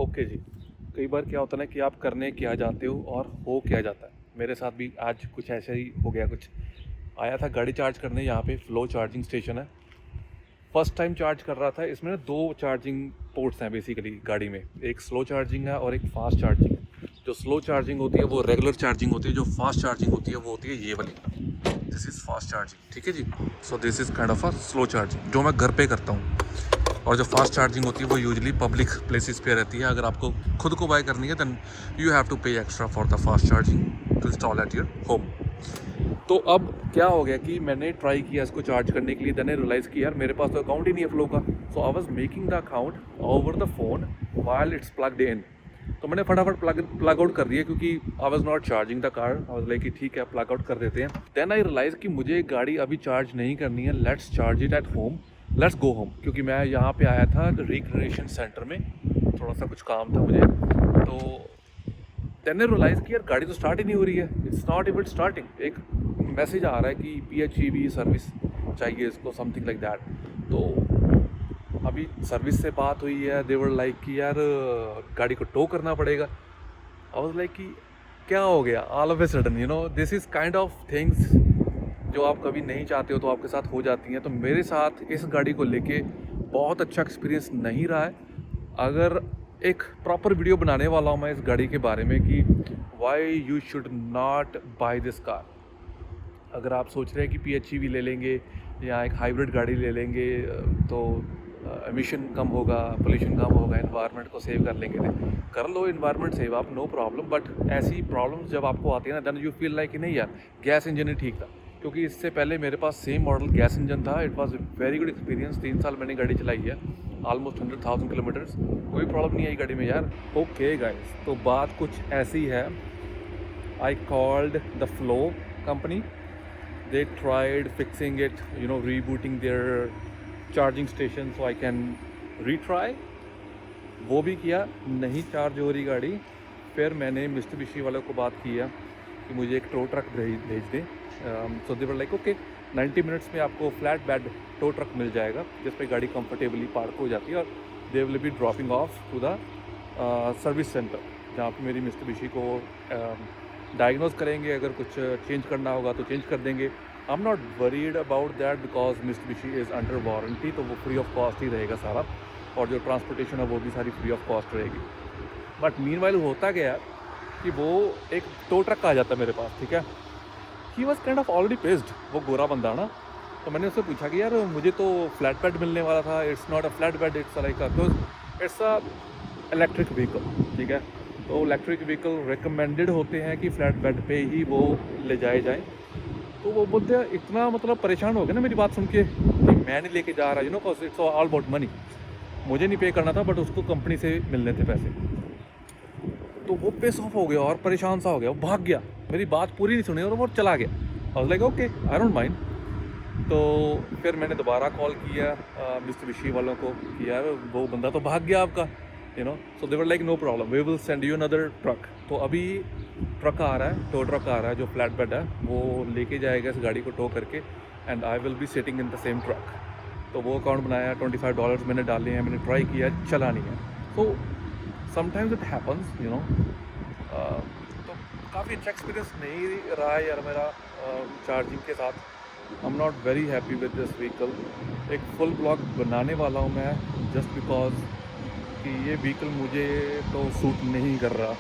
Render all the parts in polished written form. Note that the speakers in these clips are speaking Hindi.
ओके जी। कई बार क्या होता है ना कि आप करने क्या जाते हो और हो क्या जाता है। मेरे साथ भी आज कुछ ऐसा ही हो गया। कुछ आया था गाड़ी चार्ज करने, यहाँ पे फ्लो चार्जिंग स्टेशन है। फर्स्ट टाइम चार्ज कर रहा था। इसमें ना दो चार्जिंग पोर्ट्स हैं बेसिकली गाड़ी में, एक स्लो चार्जिंग है और एक फास्ट चार्जिंग है। जो स्लो चार्जिंग होती है वो रेगुलर चार्जिंग होती है, जो फास्ट चार्जिंग होती है वो होती है ये वाली। दिस इज़ फास्ट चार्जिंग, ठीक है जी। So this is kind of a slow charging जो मैं घर पे करता हूँ। और जो फास्ट चार्जिंग होती है वो यूजुअली पब्लिक प्लेसेस पे रहती है। अगर आपको खुद को बाय करनी है then you have to pay extra for the fast charging to install at your home. तो अब क्या हो गया कि मैंने ट्राई किया इसको चार्ज करने के लिए, देन रियलाइज़ किया यार मेरे पास तो अकाउंट ही नहीं है फ्लो का। So I was making the account over the phone while it's plugged in. तो मैंने फटाफट प्लग आउट कर दिया क्योंकि I was not charging the car. I was like कि ठीक है प्लग आउट कर देते हैं। देन आई रियलाइज़ कि मुझे गाड़ी अभी चार्ज नहीं करनी है, let's charge it at home, let's go home. क्योंकि मैं यहाँ पे आया था रिक्रिएशन सेंटर में, थोड़ा सा कुछ काम था मुझे। तो देन आई रियलाइज़ कि यार गाड़ी तो स्टार्ट ही नहीं हो रही है, इट्स नॉट इवन स्टार्टिंग। एक मैसेज आ रहा है कि PHEV सर्विस चाहिए इसको, समथिंग लाइक दैट। तो अभी सर्विस से बात हुई है, दे वर लाइक कि यार गाड़ी को टो करना पड़ेगा। आई वाज लाइक कि क्या हो गया all of a sudden, this is kind of things जो आप कभी नहीं चाहते हो तो आपके साथ हो जाती हैं। तो मेरे साथ इस गाड़ी को लेके बहुत अच्छा एक्सपीरियंस नहीं रहा है। अगर एक प्रॉपर वीडियो बनाने वाला हूँ मैं इस गाड़ी के बारे में कि why you should not buy this car. अगर आप सोच रहे हैं कि PHEV ले लेंगे या एक हाइब्रिड गाड़ी ले लेंगे तो एमिशन कम होगा, पोल्यूशन कम होगा, इन्वायरमेंट को सेव कर लेंगे, कर लो इन्वायरमेंट सेव आप, नो प्रॉब्लम। बट ऐसी प्रॉब्लम्स जब आपको आती है ना देन यू फील लाइक कि नहीं यार गैस इंजन ही ठीक था। क्योंकि इससे पहले मेरे पास सेम मॉडल गैस इंजन था, it was very good experience. 3 साल मैंने गाड़ी चलाई है, ऑलमोस्ट 100,000 किलोमीटर्स, कोई प्रॉब्लम नहीं आई गाड़ी में यार। ओके गाइस, तो बात कुछ ऐसी है। I called the flow company, they tried fixing it, rebooting their charging station so I can retry। वो भी किया, नहीं चार्ज हो रही गाड़ी। फिर मैंने मित्सुबिशी वालों को बात किया कि मुझे एक टो ट्रक भेज दें। सो they were like okay, 90 minutes में आपको फ्लैट बेड टो ट्रक मिल जाएगा जिस पे गाड़ी कंफर्टेबली पार्क हो जाती है और they will be dropping off to the service centre जहाँ पे मेरी मित्सुबिशी को डायग्नोज करेंगे। अगर कुछ चेंज करना होगा तो चेंज कर देंगे। I am not worried about that because Mitsubishi is under warranty, तो वो फ्री ऑफ कॉस्ट ही रहेगा सारा। और जो ट्रांसपोर्टेशन है वो भी सारी फ्री ऑफ कॉस्ट रहेगी। बट मीनवाइल होता गया कि वो एक टो ट्रक आ जाता है मेरे पास, ठीक है। He was kind of already paced, वो गोरा बंदा ना। तो मैंने उससे पूछा कि यार मुझे तो फ्लैट बेड मिलने वाला था, it's not a flat bed, it's like it's a electric vehicle, ठीक है। तो इलेक्ट्रिक व्हीकल रिकमेंडेड होते हैं कि फ्लैट बेड पे ही वो ले जाए जाएँ। तो वो बोलते हैं, इतना मतलब परेशान हो गया ना मेरी बात सुन के कि मैं नहीं लेके जा रहा, cause it's all about money. मुझे नहीं पे करना था बट उसको कंपनी से मिलने थे पैसे। तो वो पेस ऑफ हो गया और परेशान सा हो गया, वो भाग गया, मेरी बात पूरी नहीं सुनी और वो चला गया। आई was like okay, I don't mind. तो फिर मैंने दोबारा कॉल किया मित्सुबिशी वालों को कि यार वो बंदा तो भाग गया आपका, so they were like no problem, we will send you another truck. तो अभी ट्रक आ रहा है, टो ट्रक आ रहा है जो फ्लैट बेड है, वो लेके जाएगा इस गाड़ी को टो करके and I will be sitting in the same truck. तो वो अकाउंट बनाया, $25 मैंने डाले हैं, मैंने ट्राई किया, चला नहीं है। तो समटाइम्स इट हैपन्स, तो काफ़ी अच्छा एक्सपीरियंस नहीं रहा है यार मेरा चार्जिंग के साथ। I am not very happy with this vehicle. एक फुल ब्लॉग बनाने वाला हूँ मैं जस्ट बिकॉज कि ये व्हीकल मुझे तो सूट नहीं कर रहा।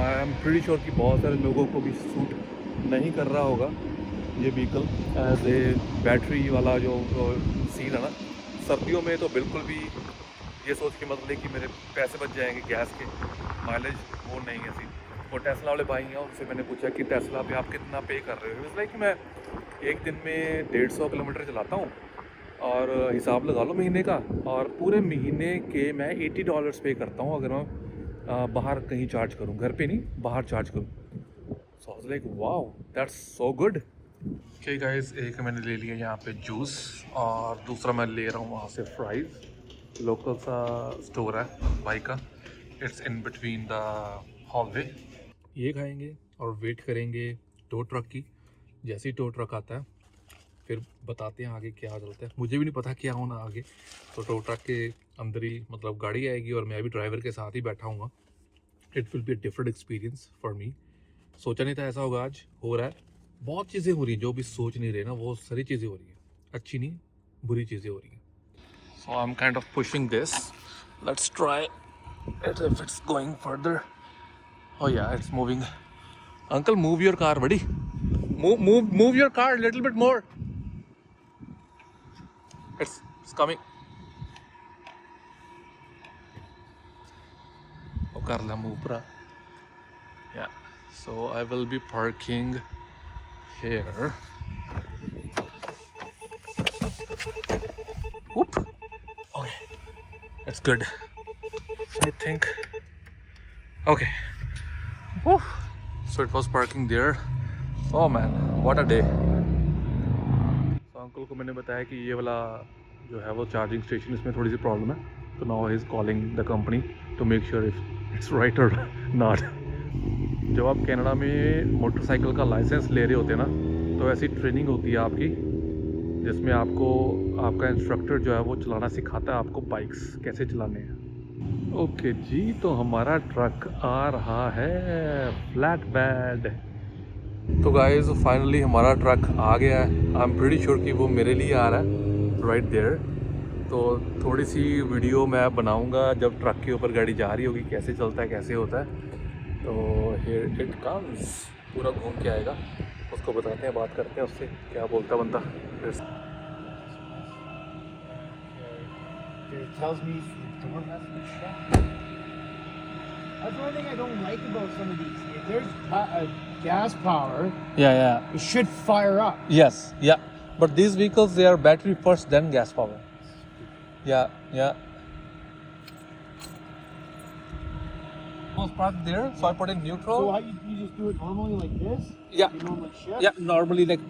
आई एम प्रीटी श्योर कि बहुत सारे लोगों को भी सूट नहीं कर रहा होगा ये व्हीकल एज ए बैटरी वाला जो सीन है ना। सर्दियों में तो बिल्कुल भी ये सोच के मतलब कि मेरे पैसे बच जाएंगे गैस के, माइलेज वो नहीं है सीन। वो टेस्ला वाले भाई हैं, उनसे मैंने पूछा कि टेस्ला पे आप कितना पे कर रहे हो। इस लाइक मैं एक दिन में 150 किलोमीटर चलाता हूँ और हिसाब लगा लो महीने का, और पूरे महीने के मैं $80 पे करता हूँ अगर मैं बाहर कहीं चार्ज करूँ, घर पे नहीं बाहर चार्ज करूँ। So I was like wow, that's so good. Okay guys, एक मैंने ले लिया यहाँ पे जूस और दूसरा मैं ले रहा हूँ वहाँ से फ्राइज़। लोकल सा स्टोर है भाई का, it's in between the hallway. ये खाएंगे और वेट करेंगे टो ट्रक की। जैसे ही टो ट्रक आता है फिर बताते हैं आगे क्या चलता है। मुझे भी नहीं पता क्या होना आगे। तो टो ट्रक के अंदर ही मतलब गाड़ी आएगी और मैं भी ड्राइवर के साथ ही बैठा हूँ। It will be a different experience for me. सोचा नहीं था ऐसा होगा, आज हो रहा है। बहुत चीज़ें हो रही हैं जो भी सोच नहीं रहे ना, वो सारी चीज़ें हो रही हैं, अच्छी नहीं बुरी चीज़ें हो रही हैं। So I am kind of pushing this, let's try it if it's going further. Oh yeah, it's moving. Uncle move your car buddy, move your car little bit more, it's coming. ओ कर ला मूव पूरा। Yeah so I will be parking here. Whoop. Okay, that's good. I think. Okay. Woo. So it was parking there. Oh man, what a day. So uncle को मैंने बताया कि ये वाला जो है वो चार्जिंग स्टेशन, इसमें थोड़ी सी प्रॉब्लम है। तो now he is calling the company to make sure if it's right or not. जब आप कनाडा में मोटरसाइकिल का लाइसेंस ले रहे होते हैं ना, तो ऐसी ट्रेनिंग होती है आपकी जिसमें आपको आपका इंस्ट्रक्टर जो है वो चलाना सिखाता है आपको बाइक्स कैसे चलाने हैं। ओके जी, तो हमारा ट्रक आ रहा है, फ्लैट बेड। तो गाइस फाइनली हमारा ट्रक आ गया है। आई एम प्रीटी श्योर कि वो मेरे लिए आ रहा है राइट देयर। तो थोड़ी सी वीडियो मैं बनाऊंगा जब ट्रक के ऊपर गाड़ी जा रही होगी, कैसे चलता है कैसे होता है। तो हियर इट कम्स, पूरा घूम के आएगा, उसको बताते हैं, बात करते हैं उससे, क्या बोलता है बंदा। It tells me the door has to be shut. That's one thing I don't like about some of these. If there's gas power, Yeah. it should fire up. Yes, yeah. But these vehicles, they are battery first, then gas power. Yeah. Was parked there, so I put in neutral. So how you just do it normally like this? Yeah. You normally shift? Yeah, normally like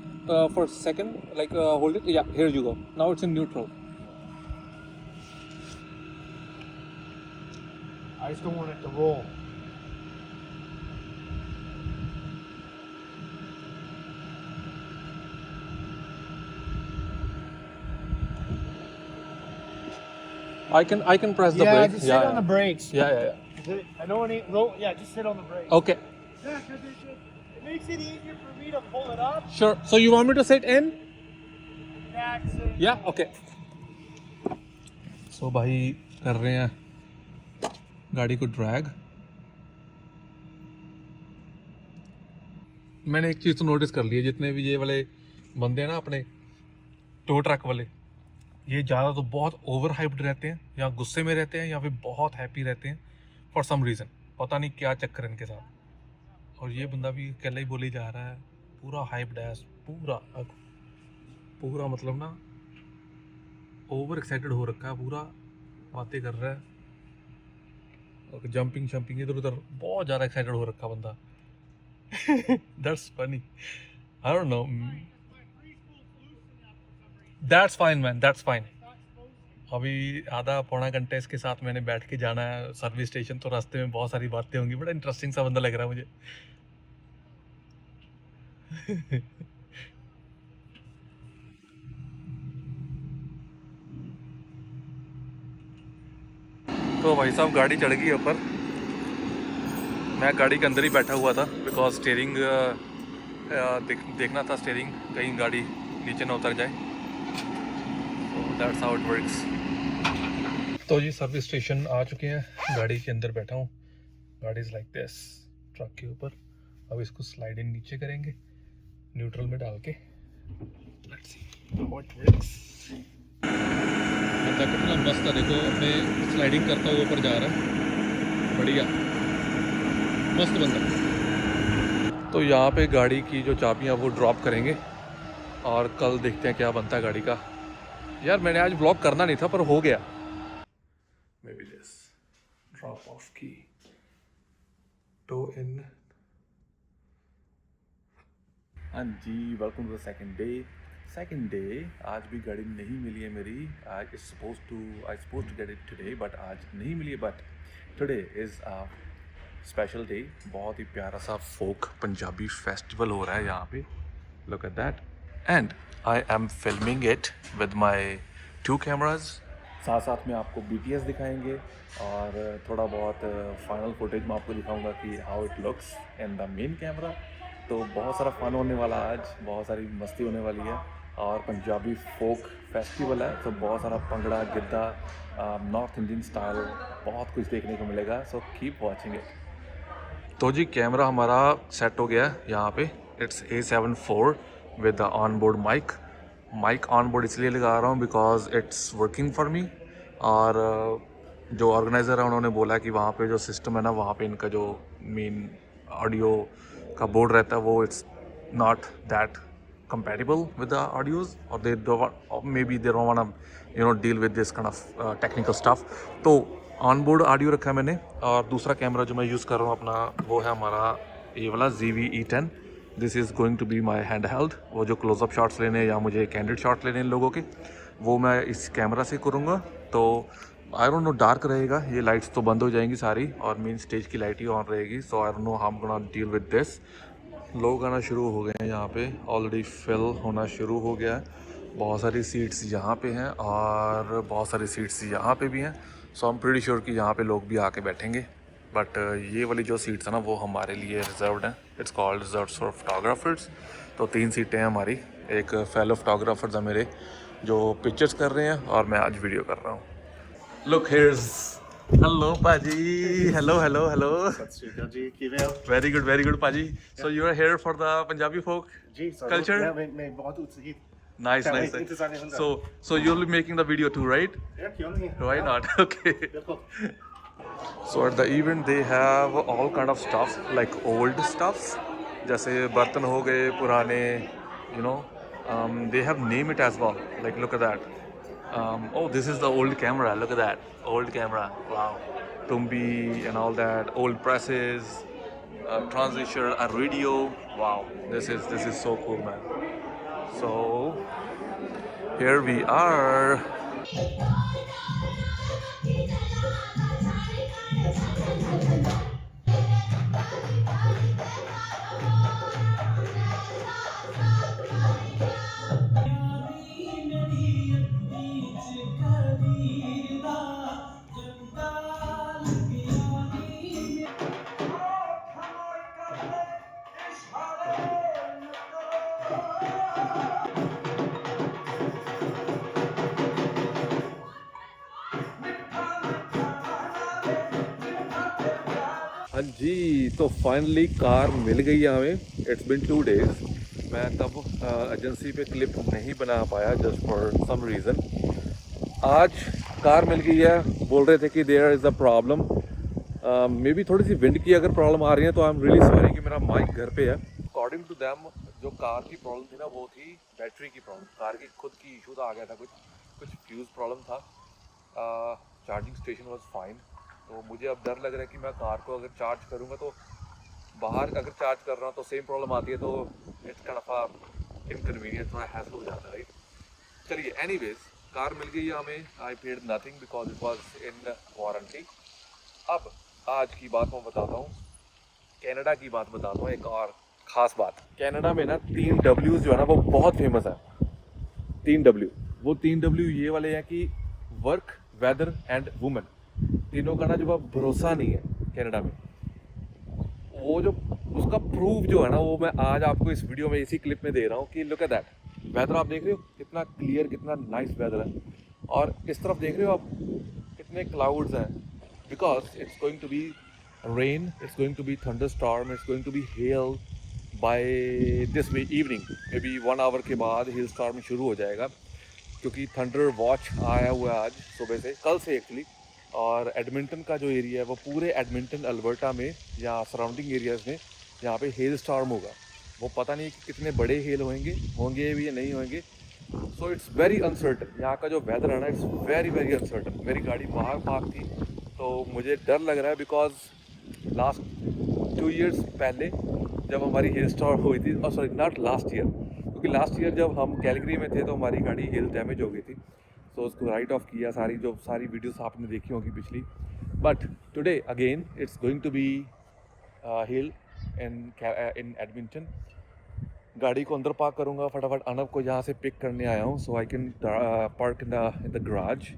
for a second, like hold it. Yeah, here you go. Now it's in neutral. I just don't want it to roll. I can press the Yeah, brake. just sit on the brakes. Yeah. I know it ain't roll. Yeah, just sit on the brakes. Okay. Yeah, because it makes it easier for me to pull it up. Sure. So you want me to sit in? That's it. Yeah. Okay. So भाई कर रहे हैं गाड़ी को ड्रैग। मैंने एक चीज़ तो नोटिस कर ली है, जितने भी ये वाले बंदे हैं ना अपने टो ट्रक वाले, ये ज़्यादा तो बहुत ओवर हाइप्ड रहते हैं, या गुस्से में रहते हैं, या फिर बहुत हैप्पी रहते हैं फॉर सम रीज़न। पता नहीं क्या चक्कर है इनके साथ। और ये बंदा भी अकेला ही बोली जा रहा है, पूरा हाइप्ड है, पूरा मतलब ना ओवर एक्साइटेड हो रखा है, पूरा बातें कर रहा है और जंपिंग इधर उधर, बहुत ज़्यादा एक्साइटेड हो रखा बंदा। That's funny. I don't know. That's fine man, that's fine. अभी आधा पौना घंटे इसके साथ मैंने बैठ के जाना है सर्विस स्टेशन, तो रास्ते में बहुत सारी बातें होंगी। बड़ा इंटरेस्टिंग सा बंदा लग रहा है मुझे। तो भाई साहब गाड़ी चढ़ गई ऊपर। मैं गाड़ी के अंदर ही बैठा हुआ था बिकॉज स्टीयरिंग देखना था, स्टीयरिंग कहीं गाड़ी नीचे ना उतर जाए। तो दैट्स हाउ इट वर्क्स। तो जी सर्विस स्टेशन आ चुके हैं, गाड़ी के अंदर बैठा हूँ। गाड़ी इज़ लाइक दिस, ट्रक के ऊपर। अब इसको स्लाइड इन नीचे करेंगे न्यूट्रल में डाल के। Let's see how it works. बंदा कितना मस्त है, देखो मैं स्लाइडिंग करता हुआ ऊपर जा रहा है, बढ़िया मस्त बंदा। तो यहाँ पे गाड़ी की जो चाबियाँ वो ड्रॉप करेंगे और कल देखते हैं क्या बनता है गाड़ी का। यार मैंने आज ब्लॉग करना नहीं था पर हो गया। Maybe this drop off की टो इन। हाँ जी, welcome to the second day. आज भी गाड़ी नहीं मिली है मेरी। I suppose to get it today, but आज नहीं मिली है। But today is a special day. बहुत ही प्यारा सा फोक पंजाबी फेस्टिवल हो रहा है यहाँ पे। Look at that. And I am filming it with my 2 cameras. साथ साथ में आपको BTS दिखाएंगे और थोड़ा बहुत फाइनल फुटेज में आपको दिखाऊंगा कि how it looks in the main camera. तो बहुत सारा फन होने वाला आज, बहुत सारी मस्ती होने वाली है और पंजाबी फोक फेस्टिवल है, तो बहुत सारा भंगड़ा गिद्धा नॉर्थ इंडियन स्टाइल बहुत कुछ देखने को मिलेगा। So keep watching it. तो जी कैमरा हमारा सेट हो गया है यहाँ पे। It's A7 IV with the on board mike on board इसलिए लगा रहा हूँ because it's working for me. और जो ऑर्गेनाइज़र है उन्होंने बोला कि वहाँ पे जो सिस्टम है ना, वहाँ पे इनका जो मेन ऑडियो का बोर्ड रहता है वो it's not that compatible with the audios, or they don't, or maybe they don't want to deal with this kind of technical stuff. तो ऑन बोर्ड ऑडियो रखा है मैंने। और दूसरा कैमरा जो मैं यूज़ कर रहा हूँ अपना, वो है हमारा ये वाला ZV-E10। This is going to be my handheld. वो जो क्लोजअप शॉट्स लेने या मुझे कैंडिड शॉट लेने इन लोगों के, वो मैं इस कैमरा से करूँगा। तो आई डोंट नो, डार्क रहेगा, ये लाइट्स तो बंद हो जाएंगी सारी और मेन स्टेज की लाइट ही ऑन रहेगी। So I don't know how I am gonna deal with this. लोग आना शुरू हो गए हैं यहाँ पे, ऑलरेडी फिल होना शुरू हो गया है। बहुत सारी सीट्स यहाँ पे हैं और बहुत सारी सीट्स यहाँ पे भी हैं। So I am pretty sure कि यहाँ पे लोग भी आके बैठेंगे। बट ये वाली जो सीट्स है ना, वो हमारे लिए रिजर्व्ड हैं। It's called reserve for photographers. तो 3 सीटें हैं हमारी। एक फेलो फोटोग्राफर्स हैं मेरे जो पिक्चर्स कर रहे हैं और मैं आज वीडियो कर रहा हूँ। Look, here's hello, Paji. Hello, hello, hello. सत श्री अकाल जी, किवें हो? Very good, Paji. So you are here for the Punjabi folk ji culture? मैं बहुत उत्साहित। Nice. इंतजार नहीं होगा। So you'll be making the video too, right? यार क्यों नहीं? Why not? Okay. देखो, So at the event they have all kind of stuff like old stuffs, जैसे बर्तन हो गए पुराने, you know. They have name it as well. Like look at that. Oh, this is the old camera. Look at that old camera. Wow, Tumbi and all that. Old presses, transistor, a radio. Wow, this is so cool, man. So here we are. हाँ जी, तो फाइनली कार मिल गई है हमें। It's been 2 days। मैं तब एजेंसी पे क्लिप नहीं बना पाया जस्ट फॉर सम रीज़न। आज कार मिल गई है। बोल रहे थे कि there is a problem, maybe थोड़ी सी विंड की अगर प्रॉब्लम आ रही है तो आई एम रियली सॉरी कि मेरा माइक घर पे है। अकॉर्डिंग टू दैम जो कार की प्रॉब्लम थी ना, वो थी बैटरी की प्रॉब्लम। कार की खुद की इशू तो आ गया था, कुछ फ्यूज़ प्रॉब्लम था। Charging station was fine. तो मुझे अब डर लग रहा है कि मैं कार को अगर चार्ज करूँगा तो बाहर अगर चार्ज कर रहा हूँ तो सेम प्रॉब्लम आती है, तो इट्स काइंड ऑफ इनकन्वीनियंट, थोड़ा हैसल हो जाता है, राइट। चलिए, एनीवेज कार मिल गई है हमें। I paid nothing because it was in warranty. अब आज की बात मैं बताता हूँ, कनाडा की बात बताता हूँ। एक और ख़ास बात, कनाडा में ना 3 Ws जो है ना वो बहुत फेमस है। 3 W, वो 3 W ये वाले हैं कि वर्क, वेदर एंड वुमेन। तीनों का ना जो भरोसा नहीं है कनाडा में। वो जो उसका प्रूफ जो है ना, वो मैं आज आपको इस वीडियो में इसी क्लिप में दे रहा हूँ कि लुक एट दैट। वेदर आप देख रहे हो कितना क्लियर, कितना नाइस वेदर है। और इस तरफ देख रहे हो आप कितने क्लाउड्स हैं, because it's going to be rain, it's going to be thunderstorm, it's going to be hail by this evening. Maybe 1 hour के बाद हेल स्टॉर्म शुरू हो जाएगा, क्योंकि थंडर वॉच आया हुआ है आज सुबह से, कल से एक्चुअली। और एडमिंटन का जो एरिया है वो पूरे एडमिंटन अल्बर्टा में या सराउंडिंग एरियाज़ में यहाँ पे हेल स्टॉर्म होगा। वो पता नहीं कि कितने बड़े हेल होंगे भी या नहीं होंगे। So it's very uncertain. यहाँ का जो वेदर है ना, इट्स वेरी अनसर्टन। मेरी गाड़ी बाहर पार्क थी तो मुझे डर लग रहा है, बिकॉज लास्ट 2 years पहले जब हमारी हेल स्टॉर्म हुई थी, और सॉरी नॉट लास्ट ईयर, क्योंकि लास्ट ईयर जब हम कैलगरी में थे तो हमारी गाड़ी हेल डैमेज हो गई थी। तो उसको राइट ऑफ किया, सारी वीडियोस आपने देखी होगी पिछली। But today again it's going to be hail in Edmonton. गाड़ी को अंदर पार्क करूँगा फटाफट। अनव को यहाँ से पिक करने आया हूँ, so I can park in the garage.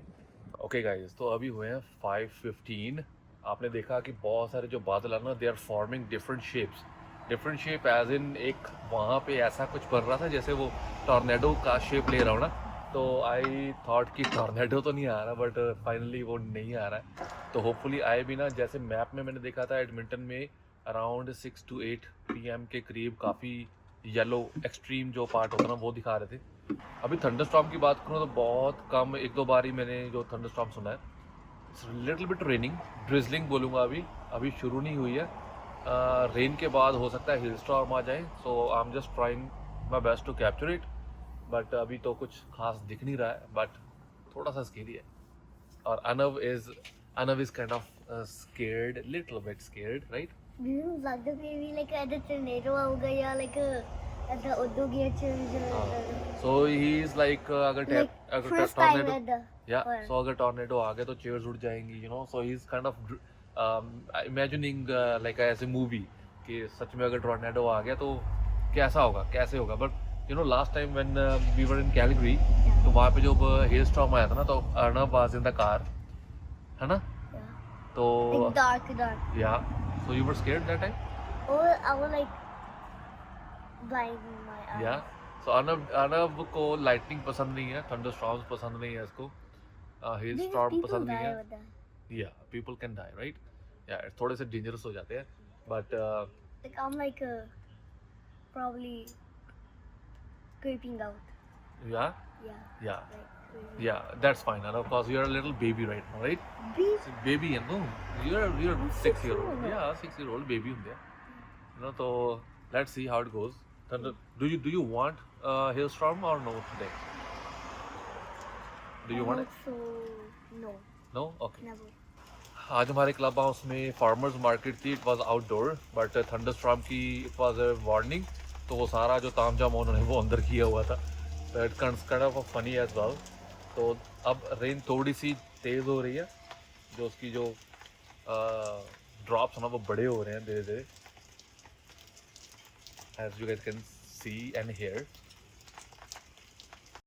Okay guys, तो अभी हुए हैं 5:15। आपने देखा कि बहुत सारे जो बादल है ना, they are forming different shapes. Different shape as in एक वहाँ पे ऐसा कुछ बन रहा था जैसे वो टॉर्नेडो का शेप ले रहा हूँ ना, तो आई थॉट कि टॉर्नेडो तो नहीं आ रहा, बट फाइनली वो नहीं आ रहा है। तो होपफुली आए भी ना। जैसे मैप में मैंने देखा था एडमिंटन में अराउंड 6 to 8 PM के करीब काफ़ी येलो एक्सट्रीम जो पार्ट होता है ना वो दिखा रहे थे। अभी थंडरस्टॉर्म की बात करूँ तो बहुत कम, एक दो बार ही मैंने जो थंडरस्टॉर्म सुना है। लिटिल बिट रेनिंग, ड्रिजलिंग बोलूँगा। अभी शुरू नहीं हुई है। रेन के बाद हो सकता है हिल स्टॉर्म आ जाए, so I am just trying my best to capture it. But अभी तो कुछ खास दिख नहीं रहा है, बट थोड़ा सा स्केरी है। और Anav is kind of scared, little bit scared, right? Do you like the maybe like at the tornado होगा या like at the Udo gate So he is like अगर like अगर first time tornado, at the yeah, or- so अगर टॉर्नेडो आ गया तो चेयर्स उड़ जाएंगी, you know, so he's kind of imagining like ऐसे मूवी कि सच में अगर टॉर्नेडो आ गया तो कैसा होगा, कैसे होगा। But you know last time when we were in Calgary, तो वहाँ पे जब हेल स्टॉर्म आया था ना, तो Arnab was in the car, है ना? yeah. तो Like dark. या so you were scared that time? Or I was like blind in my eyes. या सो अर्नब को लाइटनिंग पसंद नहीं है, थंडरस्टॉर्म्स पसंद नहीं है इसको, हेल Because स्टॉर्म people पसंद नहीं die है। with that. या पीपल कैन डाई, राइट? या थोड़े से डेंजरस हो जाते हैं, but Like I'm like probably creeping out. या Yeah. या Like creeping या that's fine. And of course you are a little baby right now, right? out. Beep. Baby है, no you are I'm 6 year 6 old, years या 6 year old बेबी ਹੁੰਦੇ ਆ, you know, तो let's see how it goes. Do you want hailstorm or no today? Do you want it? So no, No? Okay. never. आज हमारे क्लब हाउस में फार्मर्स मार्केट थी। It was outdoor, but thunderstorm की इट वाज अ वार्निंग, तो वो सारा जो तामझाम उन्होंने वो अंदर किया हुआ था। तो it kind of funny as well. तो अब रेन थोड़ी सी तेज़ हो रही है, जो उसकी जो ड्रॉप्स हैं ना वो बड़े हो रहे हैं धीरे धीरे, as you guys can see and here.